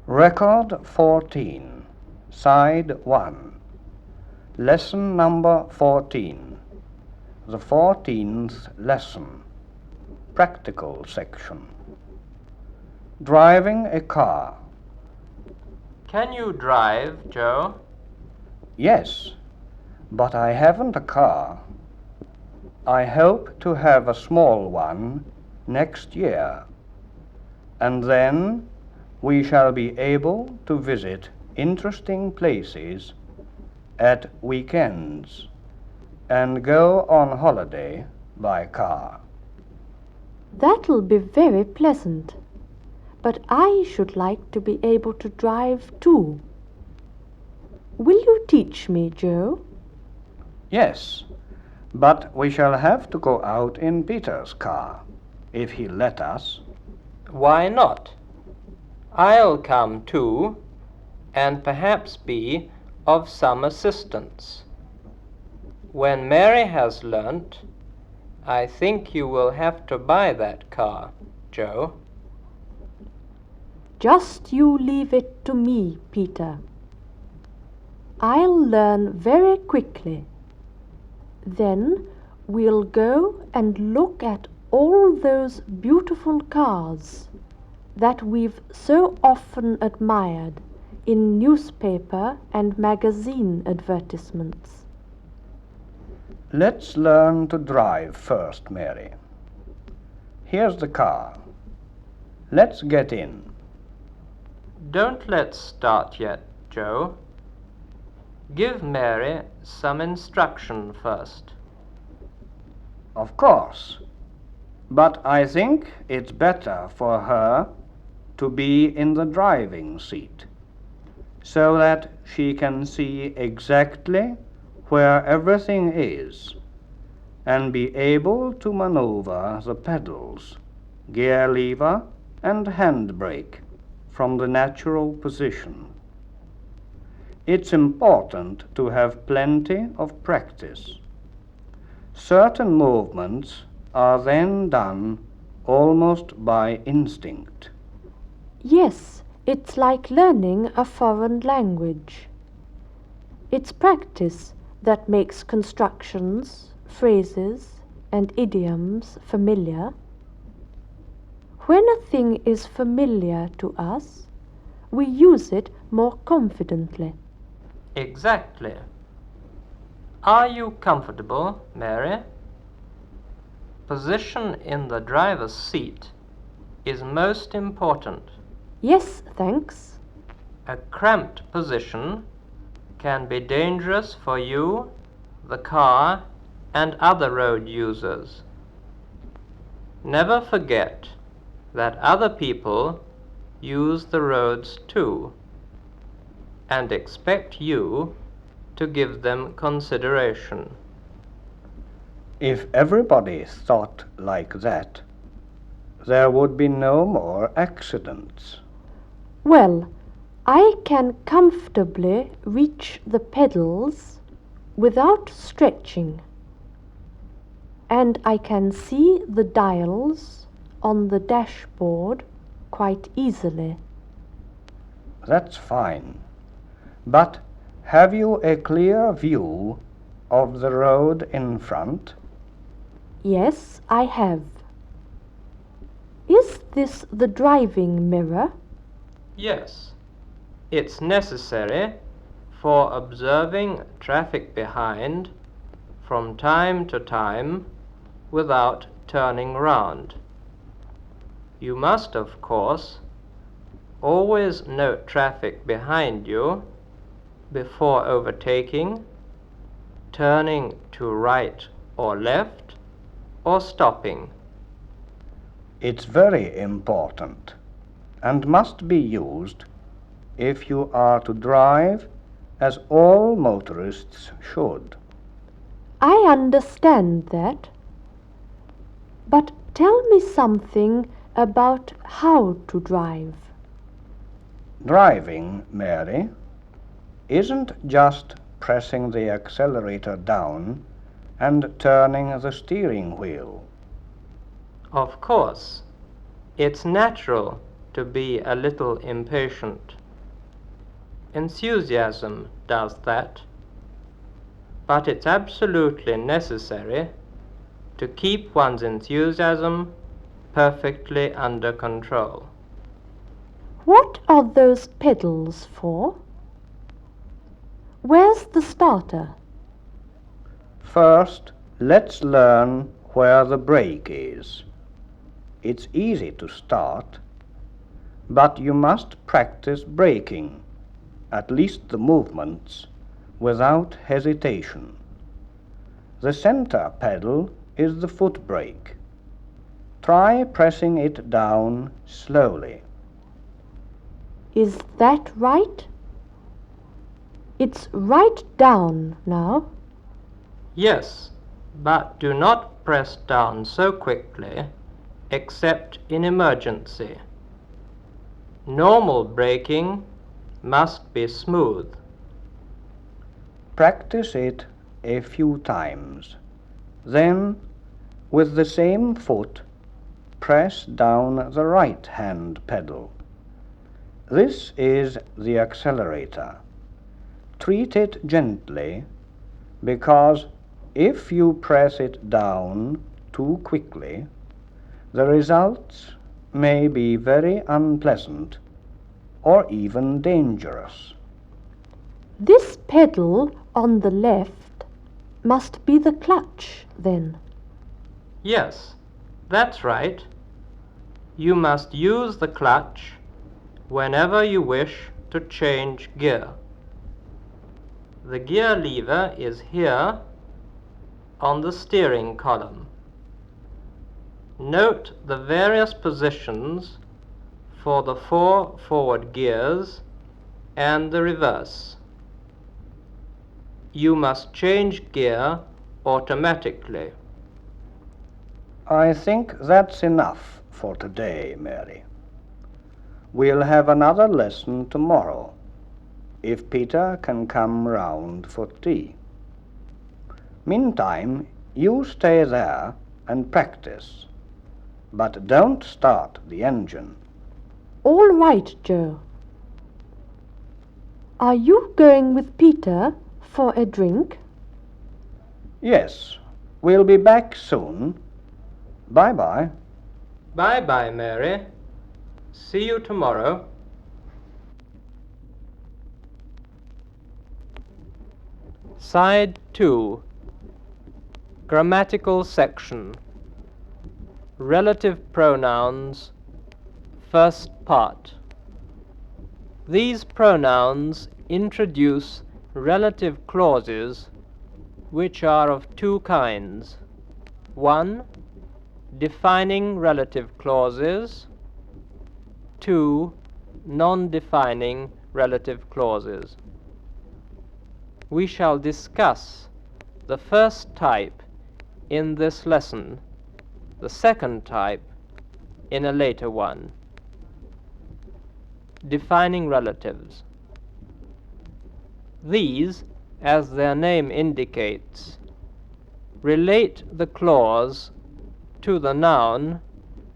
Record 14, Side 1, Lesson number 14, the 14th lesson, Practical section. Driving a car. Can you drive, Joe? Yes, but I haven't a car. I hope to have a small one next year, and then we shall be able to visit interesting places at weekends and go on holiday by car. That'll be very pleasant, but I should like to be able to drive too. Will you teach me, Joe? Yes, but we shall have to go out in Peter's car, if he'll let us. Why not? I'll come too, and perhaps be of some assistance. When Mary has learnt, I think you will have to buy that car, Joe. Just you leave it to me, Peter. I'll learn very quickly. Then we'll go and look at all those beautiful cars that we've so often admired in newspaper and magazine advertisements. Let's learn to drive first, Mary. Here's the car. Let's get in. Don't let's start yet, Joe. Give Mary some instruction first. Of course, but I think it's better for her to be in the driving seat, so that she can see exactly where everything is and be able to maneuver the pedals, gear lever and handbrake from the natural position. It's important to have plenty of practice. Certain movements are then done almost by instinct. Yes, it's like learning a foreign language. It's practice that makes constructions, phrases, and idioms familiar. When a thing is familiar to us, we use it more confidently. Exactly. Are you comfortable, Mary? Position in the driver's seat is most important. Yes, thanks. A cramped position can be dangerous for you, the car, and other road users. Never forget that other people use the roads too, and expect you to give them consideration. If everybody thought like that, there would be no more accidents. Well, I can comfortably reach the pedals without stretching, and I can see the dials on the dashboard quite easily. That's fine. But have you a clear view of the road in front? Yes, I have. Is this the driving mirror? Yes, it's necessary for observing traffic behind from time to time without turning round. You must, of course, always note traffic behind you before overtaking, turning to right or left, or stopping. It's very important and must be used if you are to drive as all motorists should. I understand that. But tell me something about how to drive. Driving, Mary, isn't just pressing the accelerator down and turning the steering wheel. Of course, it's natural to be a little impatient. enthusiasm does that, but it's absolutely necessary to keep one's enthusiasm perfectly under control. What are those pedals for? Where's the starter? First, let's learn where the brake is. It's easy to start, but you must practice braking, at least the movements, without hesitation. The center pedal is the foot brake. Try pressing it down slowly. Is that right? It's right down now. Yes, but do not press down so quickly, except in emergency. Normal braking must be smooth. Practice it a few times. Then, with the same foot, press down the right-hand pedal. This is the accelerator. Treat it gently, because if you press it down too quickly, the results may be very unpleasant or even dangerous. This pedal on the left must be the clutch, then. Yes, that's right. You must use the clutch whenever you wish to change gear. The gear lever is here on the steering column. Note the various positions for the 4 forward gears and the reverse. You must change gear automatically. I think that's enough for today, Mary. We'll have another lesson tomorrow, if Peter can come round for tea. Meantime, you stay there and practice, but don't start the engine. All right, Joe. Are you going with Peter for a drink? Yes, we'll be back soon. Bye-bye. Bye-bye, Mary. See you tomorrow. Side 2. Grammatical section. Relative pronouns. First part. These pronouns introduce relative clauses which are of two kinds. 1. Defining relative clauses. 2. Non-defining relative clauses. We shall discuss the first type in this lesson, the second type in a later one. Defining relatives. These, as their name indicates, relate the clause to the noun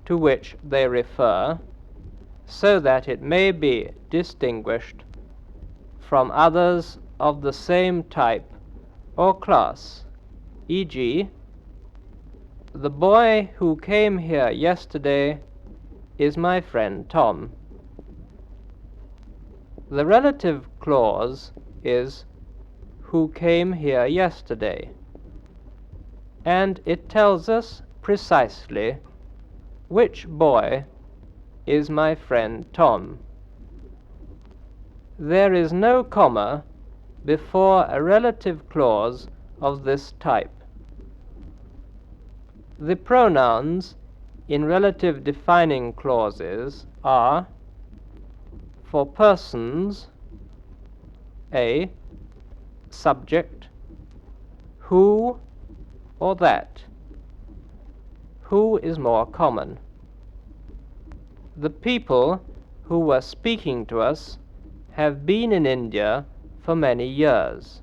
to which they refer, so that it may be distinguished from others of the same type or class, e.g., the boy who came here yesterday is my friend Tom. The relative clause is who came here yesterday, and it tells us precisely which boy is my friend Tom. There is no comma before a relative clause of this type. The pronouns in relative defining clauses are, for persons, a, subject, who or that. Who is more common. The people who were speaking to us have been in India for many years.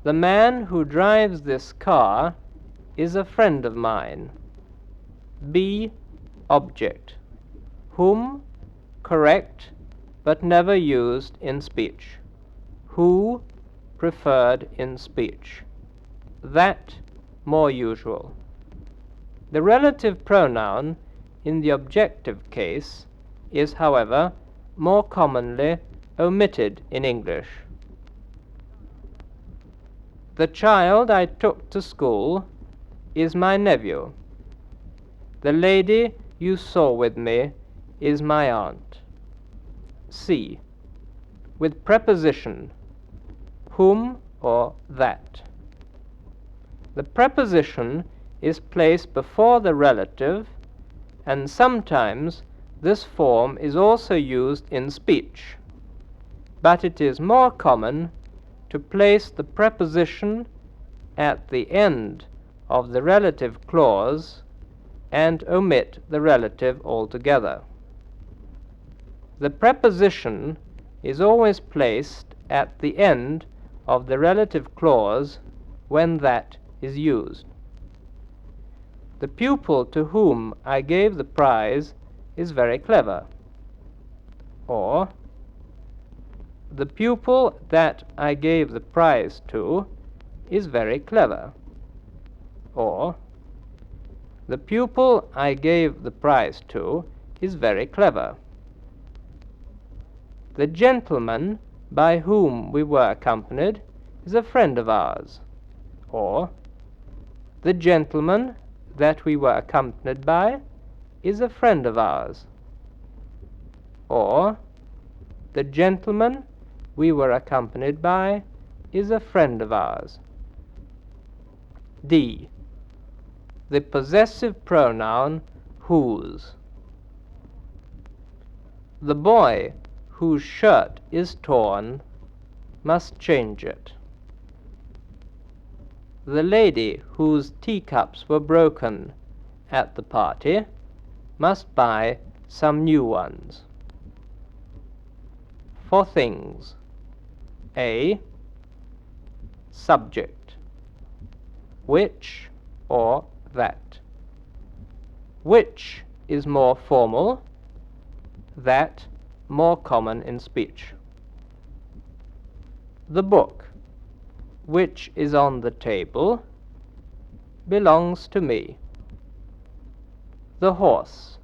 The man who drives this car is a friend of mine. B. Object. Whom, correct, but never used in speech. Who, preferred in speech. That, more usual. The relative pronoun in the objective case is, however, more commonly omitted in English. The child I took to school is my nephew. The lady you saw with me is my aunt. C. With preposition whom or that. The preposition is placed before the relative, and sometimes this form is also used in speech, but it is more common to place the preposition at the end of the relative clause and omit the relative altogether. The preposition is always placed at the end of the relative clause when that is used. The pupil to whom I gave the prize is very clever. Or, the pupil that I gave the prize to is very clever. Or, the pupil I gave the prize to is very clever. The gentleman by whom we were accompanied is a friend of ours. Or, the gentleman that we were accompanied by is a friend of ours. Or, the gentleman we were accompanied by is a friend of ours. D. The possessive pronoun whose. The boy whose shirt is torn must change it. The lady whose teacups were broken at the party must buy some new ones. For things. A. Subject. Which or that. Which is more formal, that more common in speech. The book, which is on the table, belongs to me. The horse,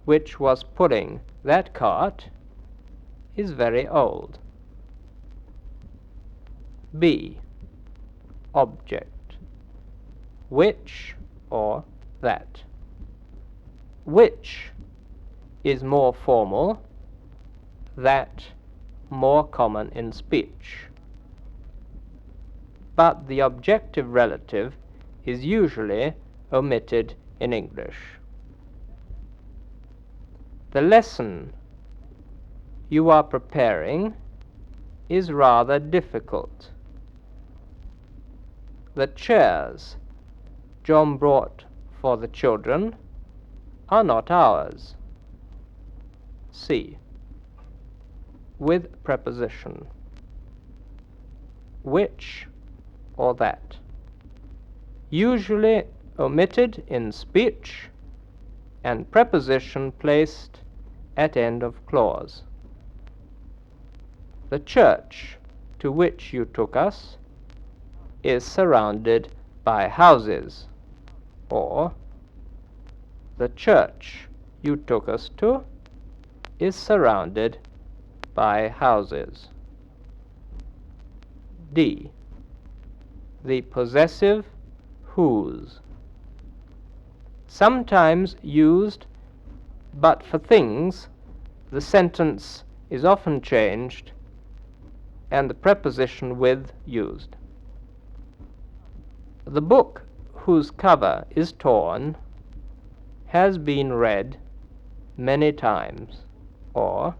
which was pulling that cart, is very old. B. Object. Which or that. Which is more formal, that more common in speech. But the objective relative is usually omitted in English. The lesson you are preparing is rather difficult. The chairs John brought for the children are not ours. C. With preposition. Which or that. Usually omitted in speech and preposition placed at end of clause. The church to which you took us is surrounded by houses. Or, the church you took us to is surrounded by houses. D. The possessive whose. Sometimes used, but for things the sentence is often changed and the preposition with used. The book whose cover is torn has been read many times. Or,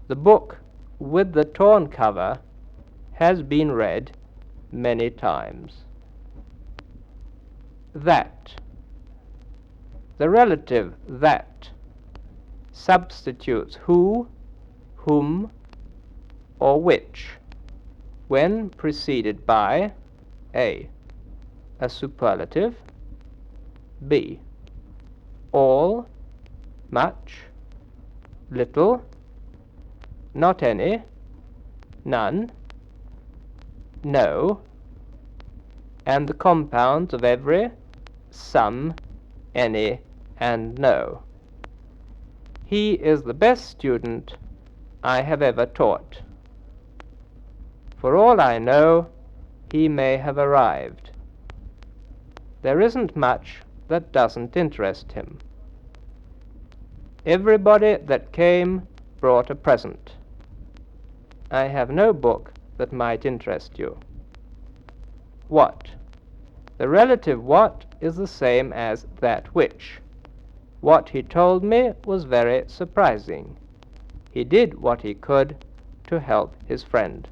the book with the torn cover has been read many times. That. The relative that substitutes who, whom, or which when preceded by A. A superlative, B. All, much, little, not any, none, no, and the compounds of every, some, any, and no. He is the best student I have ever taught. For all I know, he may have arrived. There isn't much that doesn't interest him. Everybody that came brought a present. I have no book that might interest you. What? The relative what is the same as that which. What he told me was very surprising. He did what he could to help his friend.